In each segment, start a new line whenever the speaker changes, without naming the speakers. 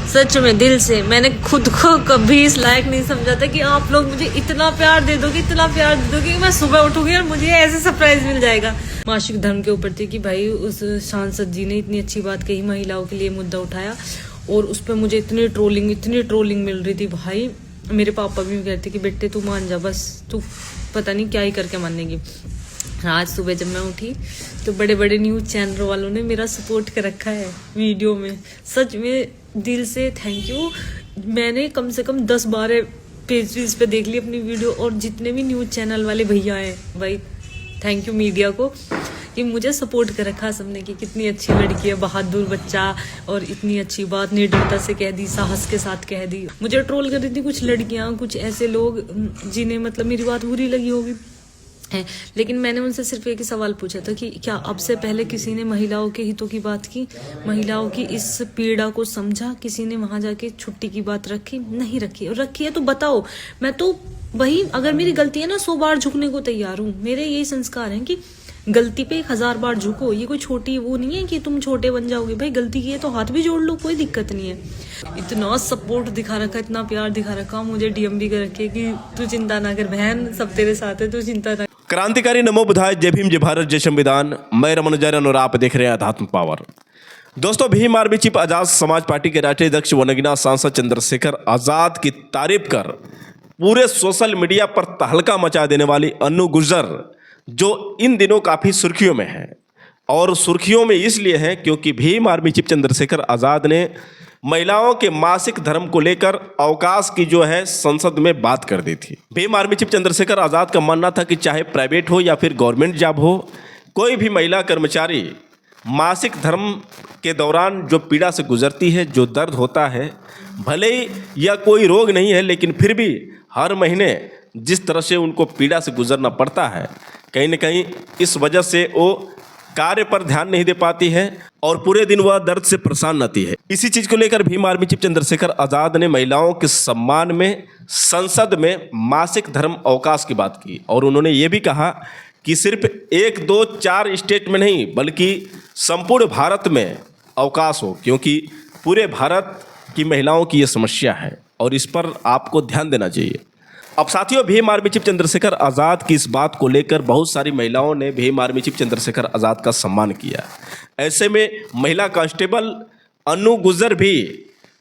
सच में दिल से मैंने खुद को कभी इस लायक नहीं समझा था कि आप लोग मुझे इतना प्यार दे दोगे, इतना प्यार दे दोगे कि मैं सुबह उठूंगी और मुझे ऐसे सरप्राइज मिल जाएगा। मासिक धर्म के ऊपर थी कि भाई उस सांसद जी ने इतनी अच्छी बात कही, महिलाओं के लिए मुद्दा उठाया और उस पर मुझे इतनी ट्रोलिंग मिल रही थी। भाई मेरे पापा भी कहते कि बेटे तू मान जा, बस तू पता नहीं क्या ही करके मानेगी। आज सुबह जब मैं उठी तो बड़े बड़े न्यूज़ चैनल वालों ने मेरा सपोर्ट कर रखा है वीडियो में। सच में दिल से थैंक यू। मैंने कम से कम 10-12 पेज पे देख ली अपनी वीडियो, और जितने भी न्यूज़ चैनल वाले भैया हैं भाई थैंक यू मीडिया को कि मुझे सपोर्ट कर रखा सबने कि कितनी अच्छी लड़की है, बहादुर बच्चा, और इतनी अच्छी बात निडरता से कह दी, साहस के साथ कह दी। मुझे ट्रोल कर रही थी कुछ लड़कियां, कुछ ऐसे लोग जिन्हें मतलब मेरी बात बुरी लगी होगी है, लेकिन मैंने उनसे सिर्फ एक ही सवाल पूछा था कि क्या अब से पहले किसी ने महिलाओं के हितों की बात की, महिलाओं की इस पीड़ा को समझा? किसी ने वहां जाके छुट्टी की बात रखी? नहीं रखी। और रखी है तो बताओ। मैं तो वही, अगर मेरी गलती है ना 100 बार झुकने को तैयार हूँ। मेरे यही संस्कार हैं कि गलती पे 1000 बार झुको। ये कोई छोटी वो नहीं है कि तुम छोटे बन जाओगे। भाई गलती की है तो हाथ भी जोड़ लो, कोई दिक्कत नहीं है। इतना सपोर्ट दिखा रखा, इतना प्यार दिखा रखा, मुझे डीएम भी कर रखे कि तू चिंता ना कर बहन, सब तेरे साथ है, तू चिंता ना।
क्रांतिकारी नमो बुधाय, जय भीम, जय भारत, जय संविधान। मैं रमन जैन और आप देख रहे हैं अध्यात्म पावर। दोस्तों, Bhim army chief Azad Samaj party के राष्ट्रीय अध्यक्ष व नगीना सांसद चंद्रशेखर आजाद की तारीफ कर पूरे सोशल मीडिया पर तहलका मचा देने वाली अन्नू गुर्जर, जो इन दिनों काफ़ी सुर्खियों में है, और सुर्खियों में इसलिए है क्योंकि भीम आर्मी चीफ चंद्रशेखर आजाद ने महिलाओं के मासिक धर्म को लेकर अवकाश की जो है संसद में बात कर दी थी। भीम आर्मी चीफ चंद्रशेखर आजाद का मानना था कि चाहे प्राइवेट हो या फिर गवर्नमेंट जॉब हो, कोई भी महिला कर्मचारी मासिक धर्म के दौरान जो पीड़ा से गुजरती है, जो दर्द होता है, भले ही यह कोई रोग नहीं है, लेकिन फिर भी हर महीने जिस तरह से उनको पीड़ा से गुजरना पड़ता है, कहीं न कहीं इस वजह से वो कार्य पर ध्यान नहीं दे पाती है और पूरे दिन वह दर्द से परेशान रहती है। इसी चीज़ को लेकर भीम आर्मी चीफ चंद्रशेखर आजाद ने महिलाओं के सम्मान में संसद में मासिक धर्म अवकाश की बात की, और उन्होंने ये भी कहा कि सिर्फ 1, 2, 4 स्टेट में नहीं बल्कि संपूर्ण भारत में अवकाश हो, क्योंकि पूरे भारत की महिलाओं की ये समस्या है और इस पर आपको ध्यान देना चाहिए। अब साथियों, भीम आर्मी चीफ चंद्रशेखर आज़ाद की इस बात को लेकर बहुत सारी महिलाओं ने भीम आर्मी चीफ चंद्रशेखर आज़ाद का सम्मान किया। ऐसे में महिला कांस्टेबल अन्नू गुर्जर भी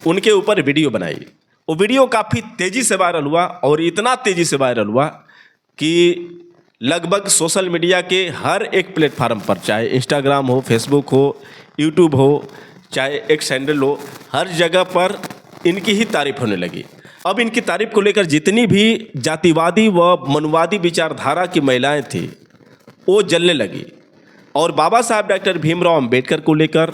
उनके ऊपर वीडियो बनाई। वो वीडियो काफ़ी तेज़ी से वायरल हुआ, और इतना तेज़ी से वायरल हुआ कि लगभग सोशल मीडिया के हर एक प्लेटफार्म पर, चाहे इंस्टाग्राम हो, फेसबुक हो, यूट्यूब हो, चाहे एक्स हैंडल हो, हर जगह पर इनकी ही तारीफ होने लगी। अब इनकी तारीफ को लेकर जितनी भी जातिवादी व मनुवादी विचारधारा की महिलाएं थी वो जलने लगी, और बाबा साहब डॉक्टर भीमराव अंबेडकर को लेकर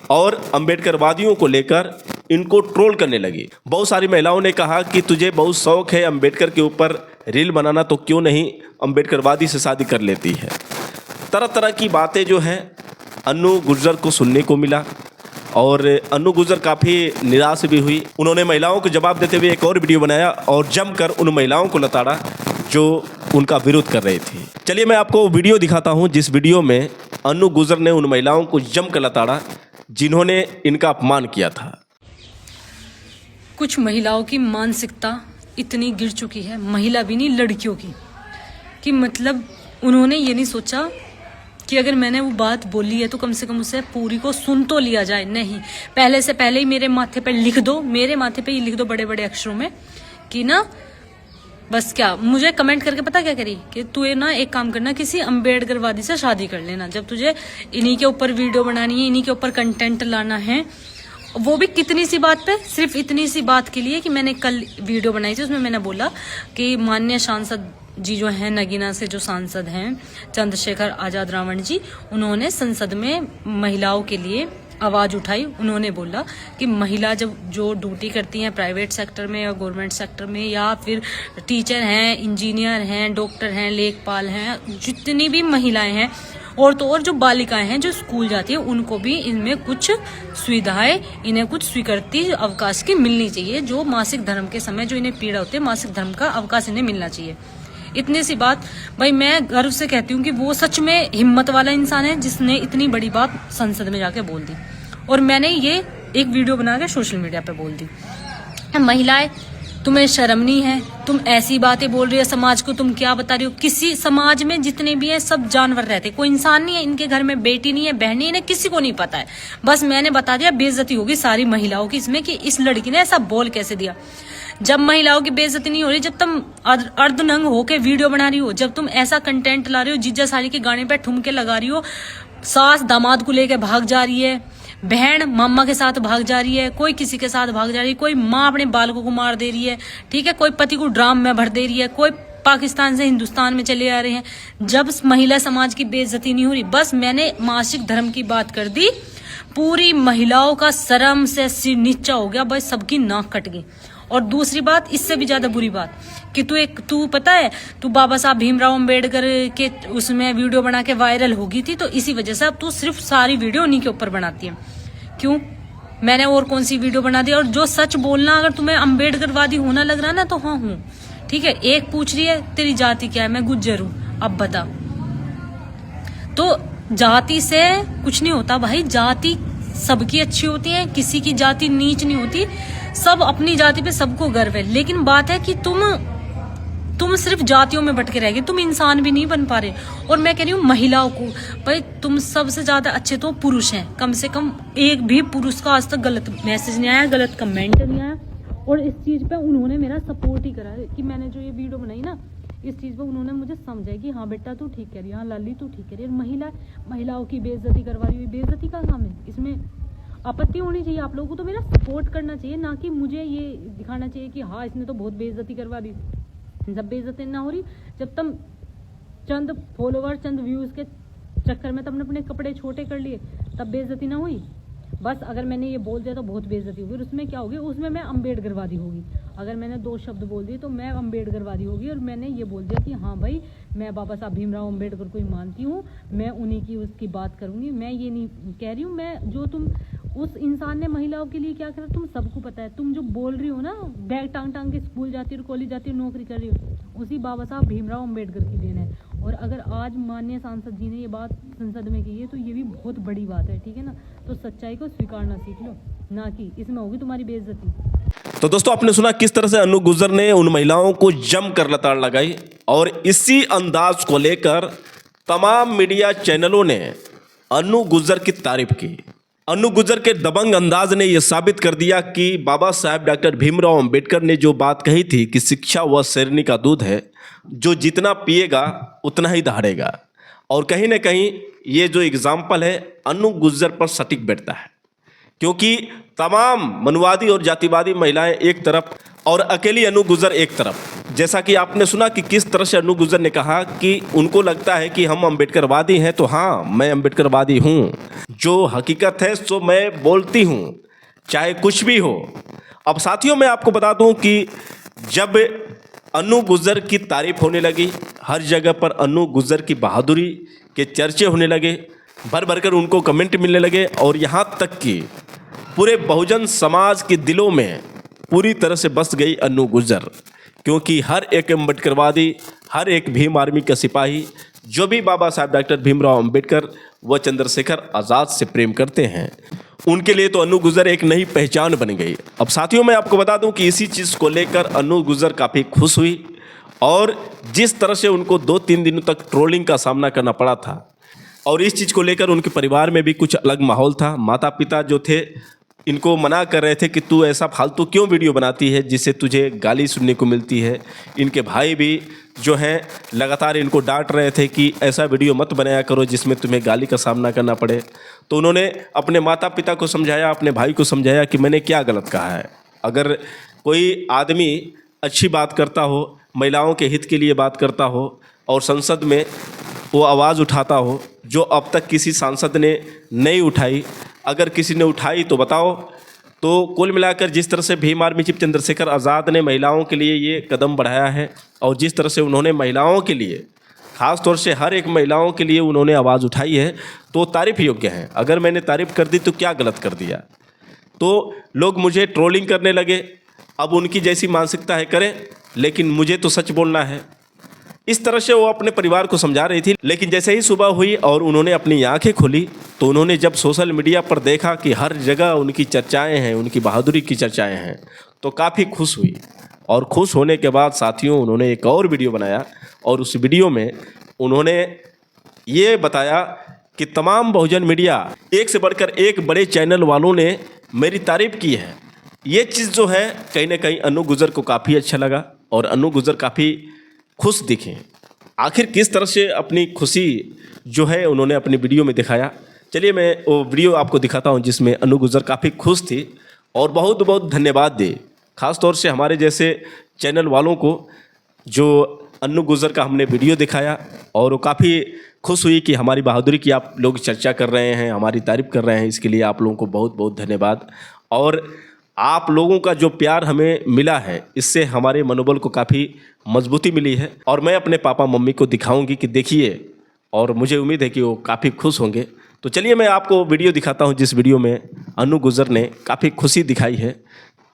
और अंबेडकरवादियों को लेकर इनको ट्रोल करने लगी। बहुत सारी महिलाओं ने कहा कि तुझे बहुत शौक है अंबेडकर के ऊपर रील बनाना, तो क्यों नहीं अंबेडकरवादी से शादी कर लेती है। तरह तरह की बातें जो है अन्नू गुर्जर को सुनने को मिला, और अन्नू गुर्जर काफ़ी निराश भी हुई। उन्होंने महिलाओं को जवाब देते हुए एक और वीडियो बनाया और जमकर उन महिलाओं को लताड़ा जो उनका विरोध कर रही थी। चलिए मैं आपको वीडियो दिखाता हूं, जिस वीडियो में अन्नू गुर्जर ने उन महिलाओं को जमकर लताड़ा जिन्होंने इनका अपमान किया था।
कुछ महिलाओं की मानसिकता इतनी गिर चुकी है, महिला भी नहीं लड़कियों की, कि मतलब उन्होंने ये नहीं सोचा कि अगर मैंने वो बात बोली है तो कम से कम उसे पूरी को सुन तो लिया जाए। नहीं, पहले से पहले ही मेरे माथे पे लिख दो, मेरे माथे पे ही लिख दो बड़े बड़े अक्षरों में कि ना बस क्या, मुझे कमेंट करके पता क्या करी कि तू ये ना एक काम करना, किसी अंबेडकरवादी से शादी कर लेना। जब तुझे इन्हीं के ऊपर वीडियो बनानी है, इन्हीं के ऊपर कंटेंट लाना है, वो भी कितनी सी बात पे, सिर्फ इतनी सी बात के लिए कि मैंने कल वीडियो बनाई थी, उसमें मैंने बोला कि माननीय सांसद जी जो हैं, नगीना से जो सांसद हैं चंद्रशेखर आजाद रावण जी, उन्होंने संसद में महिलाओं के लिए आवाज़ उठाई। उन्होंने बोला कि महिला जब जो ड्यूटी करती हैं प्राइवेट सेक्टर में या गवर्नमेंट सेक्टर में, या फिर टीचर हैं, इंजीनियर हैं, डॉक्टर हैं, लेखपाल हैं, जितनी भी महिलाएं हैं और तो और जो बालिकाएं हैं जो स्कूल जाती है, उनको भी इनमें कुछ सुविधाएं, इन्हें कुछ स्वीकृति अवकाश की मिलनी चाहिए। जो मासिक धर्म के समय जो इन्हें पीड़ा होती है, मासिक धर्म का अवकाश इन्हें मिलना चाहिए। इतनी सी बात भाई मैं गर्व से कहती हूँ कि वो सच में हिम्मत वाला इंसान है जिसने इतनी बड़ी बात संसद में जाके बोल दी। और मैंने ये एक वीडियो बना के सोशल मीडिया पे बोल दी, महिलाएं तुम्हें शर्म नहीं है, तुम ऐसी बातें बोल रही हो, समाज को तुम क्या बता रही हो। किसी समाज में जितने भी हैं सब जानवर रहते, कोई इंसान नहीं है। इनके घर में बेटी नहीं है, बहन नहीं है, किसी को नहीं पता है। बस मैंने बता दिया, बेइज्जती होगी सारी महिलाओं की इसमें कि इस लड़की ने ऐसा बोल कैसे दिया। जब महिलाओं की बेइज्जती नहीं हो रही, जब तुम अर्धनंग होके वीडियो बना रही हो, जब तुम ऐसा कंटेंट ला रही हो, जीजा साली के गाने पे ठुमके लगा रही हो, सास दामाद को लेके भाग जा रही है, बहन मामा के साथ भाग जा रही है, कोई किसी के साथ भाग जा रही है, कोई माँ अपने बालकों को मार दे रही है, ठीक है, कोई पति को ड्राम में भर दे रही है, कोई पाकिस्तान से हिंदुस्तान में चले आ रहे हैं। जब महिला समाज की बेइज्जती नहीं हो रही, बस मैंने मासिक धर्म की बात कर दी, पूरी महिलाओं का शर्म से सिर नीचा हो गया, बस सबकी नाक कट गई। और दूसरी बात, इससे भी ज्यादा बुरी बात कि तू पता है, तू बाबा साहब भीमराव अंबेडकर के उसमें वीडियो बना के वायरल होगी थी, तो इसी वजह से अब तू सिर्फ सारी वीडियो उन्हीं के ऊपर बनाती है। क्यों? मैंने और कौन सी वीडियो बना दी? और जो सच बोलना, अगर तुम्हें अंबेडकरवादी होना लग रहा ना, तो हाँ हूं, ठीक है। एक पूछ रही है तेरी जाति क्या है, मैं गुज्जर हूं, अब बता। तो जाति से कुछ नहीं होता भाई, जाति सबकी अच्छी होती है, किसी की जाति नीच नहीं होती, सब अपनी जाति पे सबको गर्व है। लेकिन बात है कि तुम सिर्फ जातियों में भटके रह गए, तुम इंसान भी नहीं बन पा रहे। और मैं कह रही हूँ महिलाओं को, भाई तुम सबसे ज्यादा अच्छे तो पुरुष हैं, कम से कम एक भी पुरुष का आज तक गलत मैसेज नहीं आया, गलत कमेंट नहीं आया। और इस चीज पे उन्होंने मेरा सपोर्ट ही करा कि मैंने जो ये वीडियो बनाई ना, इस चीज पे उन्होंने मुझे समझाया कि हाँ बेटा तू ठीक कह रही है, हाँ लाली तू ठीक कह रही है। महिलाओं की बेइज्जती करवा रही हुई, बेइज्जती का काम है, इसमें आपत्ति होनी चाहिए। आप लोगों को तो मेरा सपोर्ट करना चाहिए, ना कि मुझे ये दिखाना चाहिए कि हाँ इसने तो बहुत बेइज्जती करवा दी। जब बेइज्जती ना हो रही, जब तुम चंद फॉलोवर, चंद व्यूज के चक्कर में तुमने अपने कपड़े छोटे कर लिए, तब बेइज्जती ना हुई। बस अगर मैंने ये बोल दिया तो बहुत बेइज्जती होगी, उसमें क्या होगी, उसमें मैं अंबेडकरवादी होगी। अगर मैंने 2 शब्द बोल दिए तो मैं अंबेडकरवादी होगी। और मैंने ये बोल दिया कि हाँ भाई मैं बाबा साहब भीमराव अंबेडकर को ही मानती हूँ, मैं उन्हीं की उसकी बात करूंगी। मैं ये नहीं कह रही हूँ, मैं जो तुम उस इंसान ने महिलाओं के लिए क्या करा तुम सबको पता है। तुम जो बोल रही हो ना, बैग टांग टांग के स्कूल जाती हो, कॉलेज जाती हो, नौकरी कर रही हो, उसी बाबा साहब भीमराव अंबेडकर की देन है। और अगर आज माननीय सांसद जी ने ये बात संसद में की है तो ये भी बहुत बड़ी बात है, ठीक है ना। तो सच्चाई को स्वीकारना सीख लो, ना कि इसमें होगी तुम्हारी बेइज्जती।
तो दोस्तों आपने सुना किस तरह से अनु गुर्जर ने उन महिलाओं को जमकर लताड़ लगाई, और इसी अंदाज को लेकर तमाम मीडिया चैनलों ने अनु गुर्जर की तारीफ की। अनु गुर्जर के दबंग अंदाज ने यह साबित कर दिया कि बाबा साहब डॉक्टर भीमराव अंबेडकर ने जो बात कही थी कि शिक्षा वह शेरनी का दूध है, जो जितना पिएगा उतना ही दहाड़ेगा। और कहीं ना कहीं ये जो एग्जाम्पल है अनु गुर्जर पर सटीक बैठता है, क्योंकि तमाम मनुवादी और जातिवादी महिलाएं एक तरफ और अकेली अनु गुर्जर एक तरफ। जैसा कि आपने सुना कि किस तरह से अनु गुर्जर ने कहा कि उनको लगता है कि हम अंबेडकरवादी हैं, तो हाँ मैं अंबेडकरवादी हूँ, जो हकीकत है सो मैं बोलती हूँ, चाहे कुछ भी हो। अब साथियों मैं आपको बता दूं कि जब अनु गुर्जर की तारीफ होने लगी, हर जगह पर अनु गुर्जर की बहादुरी के चर्चे होने लगे, भर भर कर उनको कमेंट मिलने लगे, और यहाँ तक कि पूरे बहुजन समाज के दिलों में पूरी तरह से बस गई अनु गुर्जर। क्योंकि हर एक अम्बेडकरवादी, हर एक भीम आर्मी का सिपाही, जो भी बाबा साहब डॉक्टर भीमराव अंबेडकर व चंद्रशेखर आज़ाद से प्रेम करते हैं, उनके लिए तो अनु गुर्जर एक नई पहचान बन गई। अब साथियों मैं आपको बता दूं कि इसी चीज़ को लेकर अनु गुर्जर काफ़ी खुश हुई, और जिस तरह से उनको 2-3 दिनों तक ट्रोलिंग का सामना करना पड़ा था, और इस चीज़ को लेकर उनके परिवार में भी कुछ अलग माहौल था। माता पिता जो थे इनको मना कर रहे थे कि तू ऐसा फालतू क्यों वीडियो बनाती है जिससे तुझे गाली सुनने को मिलती है। इनके भाई भी जो हैं लगातार इनको डांट रहे थे कि ऐसा वीडियो मत बनाया करो जिसमें तुम्हें गाली का सामना करना पड़े। तो उन्होंने अपने माता पिता को समझाया, अपने भाई को समझाया कि मैंने क्या गलत कहा है। अगर कोई आदमी अच्छी बात करता हो, महिलाओं के हित के लिए बात करता हो, और संसद में वो आवाज़ उठाता हो जो अब तक किसी सांसद ने नहीं उठाई, अगर किसी ने उठाई तो बताओ। तो कुल मिलाकर जिस तरह से भीम आर्मी चीफ चंद्रशेखर आज़ाद ने महिलाओं के लिए ये कदम बढ़ाया है, और जिस तरह से उन्होंने महिलाओं के लिए, ख़ास तौर से हर एक महिलाओं के लिए उन्होंने आवाज़ उठाई है, तो तारीफ़ योग्य है। अगर मैंने तारीफ़ कर दी तो क्या गलत कर दिया। तो लोग मुझे ट्रोलिंग करने लगे, अब उनकी जैसी मानसिकता है करें, लेकिन मुझे तो सच बोलना है। इस तरह से वो अपने परिवार को समझा रही थी। लेकिन जैसे ही सुबह हुई और उन्होंने अपनी आंखें खोली तो उन्होंने जब सोशल मीडिया पर देखा कि हर जगह उनकी चर्चाएं हैं, उनकी बहादुरी की चर्चाएं हैं, तो काफ़ी खुश हुई। और खुश होने के बाद साथियों उन्होंने एक और वीडियो बनाया और उस वीडियो में उन्होंने ये बताया कि तमाम बहुजन मीडिया एक से बढ़कर एक बड़े चैनल वालों ने मेरी तारीफ़ की है। ये चीज़ जो है कहीं ना कहीं अनु गुजर को काफ़ी अच्छा लगा और अनु गुजर काफ़ी खुश दिखे। आखिर किस तरह से अपनी खुशी जो है उन्होंने अपनी वीडियो में दिखाया, चलिए मैं वो वीडियो आपको दिखाता हूँ जिसमें अनु गुजर काफ़ी खुश थी और बहुत बहुत धन्यवाद दे, ख़ास तौर से हमारे जैसे चैनल वालों को जो अनु गुजर का हमने वीडियो दिखाया और वो काफ़ी खुश हुई कि हमारी बहादुरी की आप लोग चर्चा कर रहे हैं, हमारी तारीफ़ कर रहे हैं। इसके लिए आप लोगों को बहुत बहुत धन्यवाद। और आप लोगों का जो प्यार हमें मिला है इससे हमारे मनोबल को काफ़ी मजबूती मिली है और मैं अपने पापा मम्मी को दिखाऊंगी कि देखिए, और मुझे उम्मीद है कि वो काफ़ी खुश होंगे। तो चलिए मैं आपको वीडियो दिखाता हूं जिस वीडियो में अनु गुजर ने काफ़ी खुशी दिखाई है।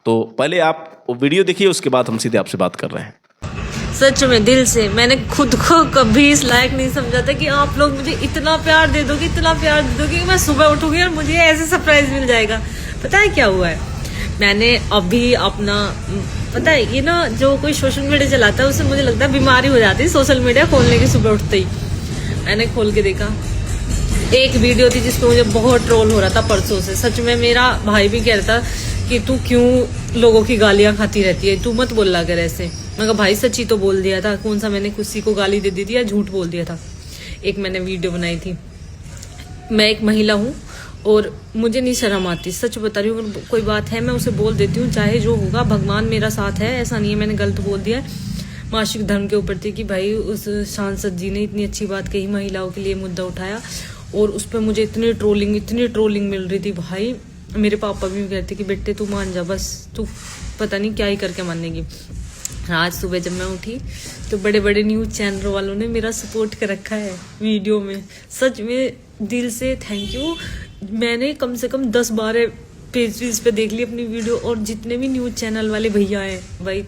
तो पहले आप वो वीडियो देखिए, उसके बाद हम सीधे आपसे बात कर रहे हैं।
सच में दिल से मैंने खुद को कभी इस लायक नहीं समझा था कि आप लोग मुझे इतना प्यार दे दोगे, इतना प्यार दे दोगे कि मैं सुबह उठूंगी और मुझे ऐसे सरप्राइज मिल जाएगा। पता है क्या हुआ है, मैंने अभी अपना पता है ये ना जो कोई सोशल मीडिया चलाता है उससे मुझे लगता है बीमारी हो जाती है सोशल मीडिया खोलने की सुबह उठते ही। मैंने खोल के देखा, एक वीडियो थी जिसपे मुझे बहुत ट्रोल हो रहा था परसों से। सच में मेरा भाई भी कह रहा था कि तू क्यों लोगों की गालियां खाती रहती है, तू मत बोला कर ऐसे। मैं कहा भाई सच्ची तो बोल दिया था, कौन सा मैंने किसी को गाली दे दी थी या झूठ बोल दिया था। एक मैंने वीडियो बनाई थी, मैं एक महिला हूँ और मुझे नहीं शर्म आती, सच बता रही हूँ। कोई बात है मैं उसे बोल देती हूँ, चाहे जो होगा, भगवान मेरा साथ है, ऐसा नहीं है मैंने गलत बोल दिया है। मासिक धर्म के ऊपर थी कि भाई उस सांसद जी ने इतनी अच्छी बात कही, महिलाओं के लिए मुद्दा उठाया और उस पर मुझे इतनी ट्रोलिंग मिल रही थी। भाई मेरे पापा भी कहते कि बेटे तू मान जा, बस तू पता नहीं क्या ही करके मानेगी। आज सुबह जब मैं उठी तो बड़े बड़े न्यूज़ चैनल वालों ने मेरा सपोर्ट कर रखा है वीडियो में। सच में दिल से थैंक यू। मैंने कम से कम 10-12 पेज पे देख ली अपनी वीडियो और जितने भी न्यूज़ चैनल वाले भैया हैं भाई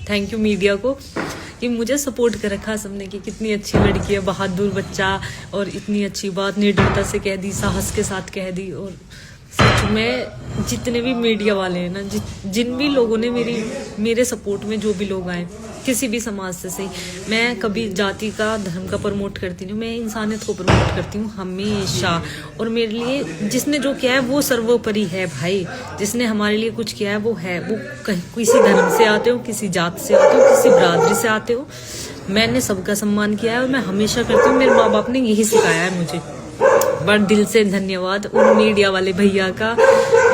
थैंक यू मीडिया को कि मुझे सपोर्ट कर रखा सबने कि कितनी अच्छी लड़की है, बहादुर बच्चा, और इतनी अच्छी बात निर्दयता से कह दी, साहस के साथ कह दी। और सच में जितने भी मीडिया वाले हैं ना, जिन भी लोगों ने मेरे सपोर्ट में जो भी लोग आए किसी भी समाज से सही, मैं कभी जाति का धर्म का प्रमोट करती नहीं, मैं इंसानियत को प्रमोट करती हूँ हमेशा। और मेरे लिए जिसने जो किया है वो सर्वोपरि है भाई। जिसने हमारे लिए कुछ किया है वो है, वो किसी धर्म से आते हो, किसी जात से आते हो, किसी बिरादरी से आते हो, मैंने सबका सम्मान किया है और मैं हमेशा करती हूँ। मेरे माँ बाप ने यही सिखाया है मुझे। बट दिल से धन्यवाद उन मीडिया वाले भैया का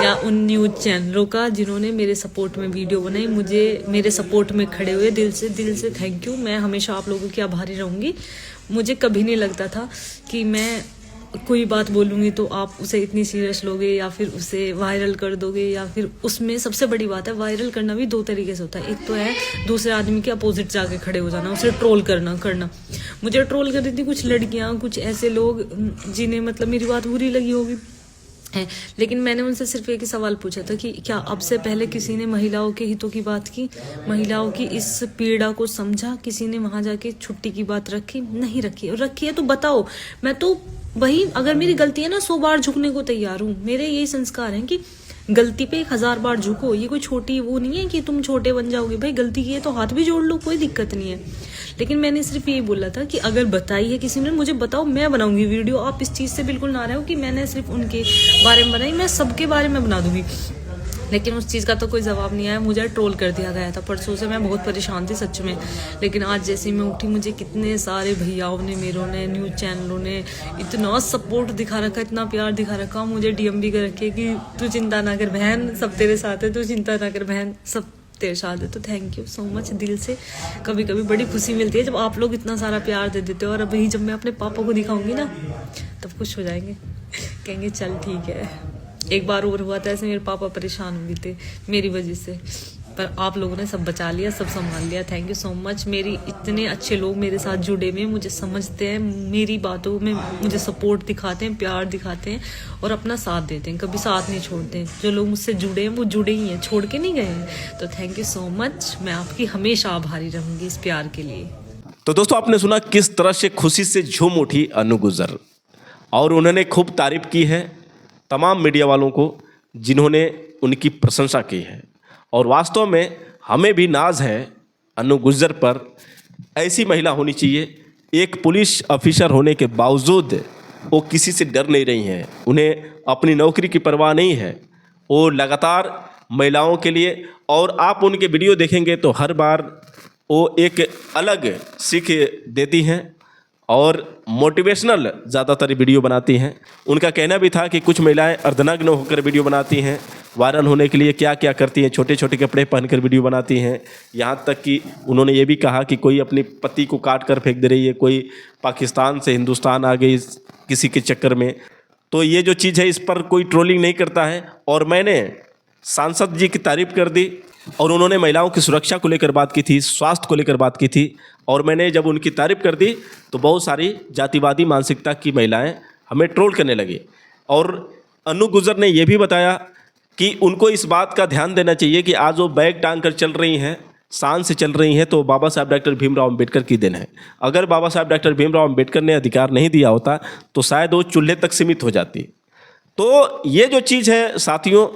या उन न्यूज़ चैनलों का जिन्होंने मेरे सपोर्ट में वीडियो बनाई, मुझे मेरे सपोर्ट में खड़े हुए। दिल से थैंक यू। मैं हमेशा आप लोगों की आभारी रहूँगी। मुझे कभी नहीं लगता था कि मैं कोई बात बोलूँगी तो आप उसे इतनी सीरियस लोगे या फिर उसे वायरल कर दोगे, या फिर उसमें सबसे बड़ी बात है वायरल करना भी 2 तरीके से होता है। एक तो है दूसरे आदमी के अपोजिट जाके खड़े हो जाना, उसे ट्रोल करना। मुझे ट्रोल कर रही थी कुछ लड़कियां, कुछ ऐसे लोग जिन्हें मतलब मेरी बात बुरी लगी होगी है, लेकिन मैंने उनसे सिर्फ एक ही सवाल पूछा था कि क्या अब से पहले किसी ने महिलाओं के हितों की बात की, महिलाओं की इस पीड़ा को समझा, किसी ने वहां जाके छुट्टी की बात रखी? नहीं रखी। और रखी है तो बताओ। मैं तो वही, अगर मेरी गलती है ना 100 बार झुकने को तैयार हूँ। मेरे यही संस्कार हैं कि गलती पे 1000 बार झुको। ये कोई छोटी वो नहीं है कि तुम छोटे बन जाओगे। भाई गलती की है तो हाथ भी जोड़ लो, कोई दिक्कत नहीं है। लेकिन मैंने सिर्फ यही बोला था कि अगर बताई है किसी ने, मुझे बताओ, मैं बनाऊंगी वीडियो। आप इस चीज से बिल्कुल ना रहे हो कि मैंने सिर्फ उनके बारे में बनाई, मैं सबके बारे में बना दूंगी। लेकिन उस चीज़ का तो कोई जवाब नहीं आया। मुझे ट्रोल कर दिया गया था परसों से, मैं बहुत परेशान थी सच में। लेकिन आज जैसे मैं उठी, मुझे कितने सारे भैयाओं ने, मेरों ने, न्यूज़ चैनलों ने इतना सपोर्ट दिखा रखा, इतना प्यार दिखा रखा। मुझे डीएम भी कर रखे कि तू चिंता ना कर बहन, सब तेरे साथ है, तू चिंता ना कर बहन, सब तेरे साथ है। तो थैंक यू सो मच दिल से। कभी कभी बड़ी खुशी मिलती है जब आप लोग इतना सारा प्यार दे देते हो। और अभी जब मैं अपने पापा को दिखाऊंगी ना तब खुश हो जाएंगे, कहेंगे चल ठीक है। एक बार और हुआ था ऐसे, मेरे पापा परेशान हो गए थे मेरी वजह से, पर आप लोगों ने सब बचा लिया, सब संभाल लिया। Thank you so much. मेरी इतने अच्छे लोग मेरे साथ जुड़े हुए, मुझे समझते हैं, मेरी बातों में मुझे सपोर्ट दिखाते हैं, प्यार दिखाते हैं और अपना साथ देते हैं, कभी साथ नहीं छोड़ते हैं। जो लोग मुझसे जुड़े हैं वो जुड़े ही हैं, छोड़ के नहीं गए हैं। तो थैंक यू सो मच। मैं आपकी हमेशा आभारी रहूंगी इस प्यार के लिए।
तो दोस्तों आपने सुना किस तरह से खुशी से झूम उठी अनु गुर्जर, और उन्होंने खूब तारीफ की है तमाम मीडिया वालों को जिन्होंने उनकी प्रशंसा की है। और वास्तव में हमें भी नाज है अनु गुर्जर पर। ऐसी महिला होनी चाहिए। एक पुलिस ऑफिसर होने के बावजूद वो किसी से डर नहीं रही हैं, उन्हें अपनी नौकरी की परवाह नहीं है। वो लगातार महिलाओं के लिए, और आप उनके वीडियो देखेंगे तो हर बार वो एक अलग सीख देती हैं और मोटिवेशनल ज़्यादातर वीडियो बनाती हैं। उनका कहना भी था कि कुछ महिलाएं अर्धनग्न होकर वीडियो बनाती हैं, वायरल होने के लिए क्या क्या करती हैं, छोटे छोटे कपड़े पहनकर वीडियो बनाती हैं। यहाँ तक कि उन्होंने ये भी कहा कि कोई अपने पति को काट कर फेंक दे रही है, कोई पाकिस्तान से हिंदुस्तान आ गई किसी के चक्कर में। तो ये जो चीज़ है इस पर कोई ट्रोलिंग नहीं करता है। और मैंने सांसद जी की तारीफ़ कर दी, और उन्होंने महिलाओं की सुरक्षा को लेकर बात की थी, स्वास्थ्य को लेकर बात की थी। और मैंने जब उनकी तारीफ़ कर दी तो बहुत सारी जातिवादी मानसिकता की महिलाएं हमें ट्रोल करने लगी। और अनु गुर्जर ने यह भी बताया कि उनको इस बात का ध्यान देना चाहिए कि आज वो बैग टांग कर चल रही हैं, शान से चल रही हैं, तो बाबा साहब डॉक्टर भीमराव अम्बेडकर की देन है। अगर बाबा साहब डॉक्टर भीमराव अम्बेडकर ने अधिकार नहीं दिया होता तो शायद वो चूल्हे तक सीमित हो जाती। तो ये जो चीज़ है साथियों,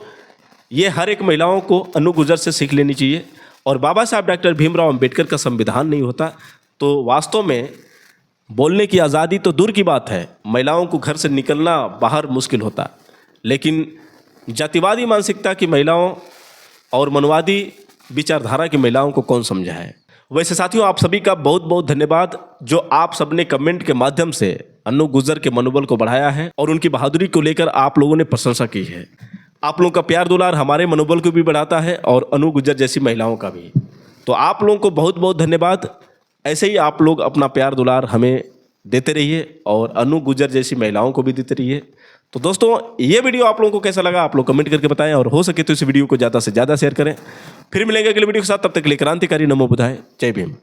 ये हर एक महिलाओं को अनु गुर्जर से सीख लेनी चाहिए। और बाबा साहब डॉक्टर भीमराव अम्बेडकर का संविधान नहीं होता तो वास्तव में बोलने की आज़ादी तो दूर की बात है, महिलाओं को घर से निकलना बाहर मुश्किल होता। लेकिन जातिवादी मानसिकता की महिलाओं और मनवादी विचारधारा की महिलाओं को कौन समझा है। वैसे साथियों आप सभी का बहुत बहुत धन्यवाद जो आप सबने कमेंट के माध्यम से अनु गुर्जर के मनोबल को बढ़ाया है और उनकी बहादुरी को लेकर आप लोगों ने प्रशंसा की है। आप लोगों का प्यार दुलार हमारे मनोबल को भी बढ़ाता है और अनु गुर्जर जैसी महिलाओं का भी। तो आप लोगों को बहुत बहुत धन्यवाद। ऐसे ही आप लोग अपना प्यार दुलार हमें देते रहिए और अनु गुर्जर जैसी महिलाओं को भी देते रहिए। तो दोस्तों ये वीडियो आप लोगों को कैसा लगा आप लोग कमेंट करके बताएं, और हो सके तो इस वीडियो को ज़्यादा से ज़्यादा शेयर करें। फिर मिलेंगे अगले वीडियो के साथ, तब तक के लिए क्रांतिकारी नमो बुधाय, जय भीम।